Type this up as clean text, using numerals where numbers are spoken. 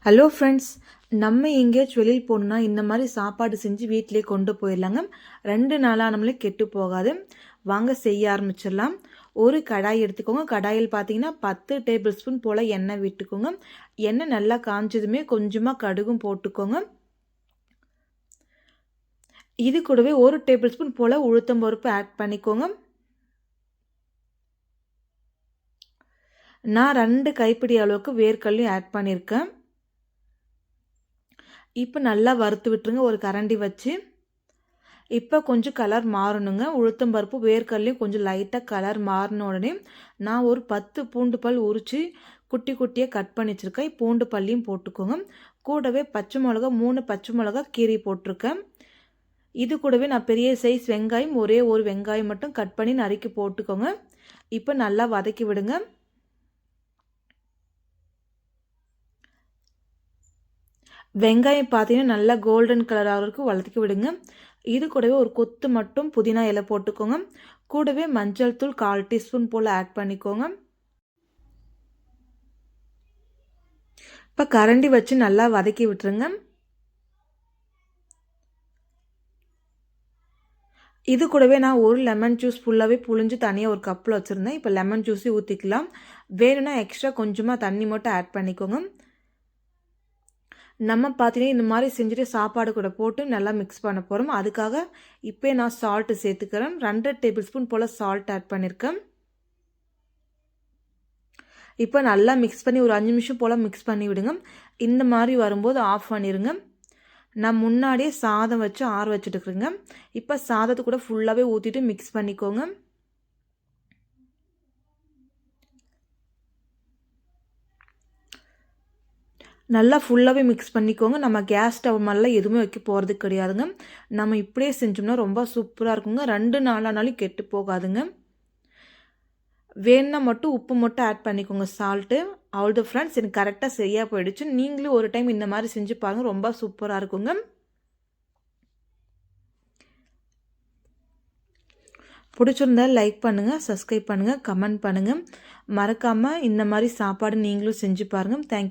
Hello friends, நம்ம எங்கேயாச்சும் வெளியில் போகணுன்னா இந்த மாதிரி சாப்பாடு செஞ்சு வீட்டிலே கொண்டு போயிடலாங்க. 2 நாளானமலே கெட்டு போகாது. வாங்க செய்ய ஆரம்பிச்சிடலாம். ஒரு கடாய் எடுத்துக்கோங்க. கடாயில் பார்த்தீங்கன்னா 10 டேபிள் ஸ்பூன் போல் எண்ணெய் விட்டுக்கோங்க. எண்ணெய் நல்லா காஞ்சதுமே கொஞ்சமாக கடுகும் போட்டுக்கோங்க. இது கூடவே 1 டேபிள் ஸ்பூன் போல் உளுத்தம் பருப்பு ஆட் பண்ணிக்கோங்க. நான் 2 கைப்பிடி அளவுக்கு வேர்க்கடலையும் ஆட் பண்ணியிருக்கேன். இப்போ நல்லா வறுத்து விட்டுருங்க ஒரு கரண்டி வச்சு. இப்போ கொஞ்சம் கலர் மாறணுங்க. உளுத்தம் பருப்பு வேர்க்கடலையும் கொஞ்சம் லைட்டாக கலர் மாறின உடனே நான் ஒரு 10 பூண்டு பல் உரித்து குட்டி குட்டியாக கட் பண்ணி வச்சுருக்கேன். பூண்டு பல்லையும் போட்டுக்கோங்க. கூடவே பச்சை மிளகா 3 பச்சை மிளகா கீரி போட்டிருக்கேன். இது கூடவே நான் பெரிய சைஸ் வெங்காயம் ஒரே ஒரு வெங்காயம் மட்டும் கட் பண்ணி நறுக்கி போட்டுக்கோங்க. இப்போ நல்லா வதக்கி விடுங்க. வெங்காயம் பார்த்தீங்கன்னா நல்லா கோல்டன் கலர் ஆகிறதுக்கு வதக்கி விடுங்க. இது கூடவே ஒரு கொத்து மட்டும் புதினா இலை போட்டுக்கோங்க. கூடவே மஞ்சள் தூள் 1/4 டீஸ்பூன் போல் ஆட் பண்ணிக்கோங்க. இப்போ கரண்டி வச்சு நல்லா வதக்கி விட்டுருங்க. இது கூடவே நான் ஒரு லெமன் ஜூஸ் ஃபுல்லாகவே புழிஞ்சு தனியாக ஒரு கப்பில் வச்சுருந்தேன். இப்போ லெமன் ஜூஸே ஊற்றிக்கலாம். வேணும்னா எக்ஸ்ட்ரா கொஞ்சமாக தண்ணி மட்டும் ஆட் பண்ணிக்கோங்க. நம்ம பார்த்தீங்கன்னா இந்த மாதிரி செஞ்சுட்டு சாப்பாடு கூட போட்டு நல்லா மிக்ஸ் பண்ண போகிறோம். அதுக்காக இப்போ நான் சால்ட்டு சேர்த்துக்கிறேன். 2 டேபிள் ஸ்பூன் போல் சால்ட் ஆட் பண்ணியிருக்கேன். இப்போ நல்லா மிக்ஸ் பண்ணி ஒரு 5 நிமிஷம் போல் மிக்ஸ் பண்ணி விடுங்க. இந்த மாதிரி வரும்போது ஆஃப் பண்ணிடுங்க. நான் முன்னாடியே சாதம் வச்சு ஆற வச்சுட்டுருக்குறேங்க. இப்போ சாதத்தை கூட ஃபுல்லாகவே ஊற்றிட்டு மிக்ஸ் பண்ணிக்கோங்க. நல்லா ஃபுல்லாகவே மிக்ஸ் பண்ணிக்கோங்க. நம்ம கேஸ் ஸ்டவ் மேலாம் எதுவுமே வைக்க போகிறது கிடையாதுங்க. நம்ம இப்படியே செஞ்சோம்னா ரொம்ப சூப்பராக இருக்குங்க. 2 நாளானாலும் கெட்டு போகாதுங்க. வேணுன்னா மட்டும் உப்பு மட்டும் ஆட் பண்ணிக்கோங்க, சால்ட்டு. அவ்வளோ ஃப்ரெண்ட்ஸ், எனக்கு கரெக்டாக சரியாக போயிடுச்சு. நீங்களும் ஒரு டைம் இந்த மாதிரி செஞ்சு பாருங்கள், ரொம்ப சூப்பராக இருக்குங்க. பிடிச்சிருந்தா லைக் பண்ணுங்கள், சப்ஸ்கிரைப் பண்ணுங்கள், கமெண்ட் பண்ணுங்கள். மறக்காமல் இந்த மாதிரி சாப்பாடு நீங்களும் செஞ்சு பாருங்கள். தேங்க்யூ.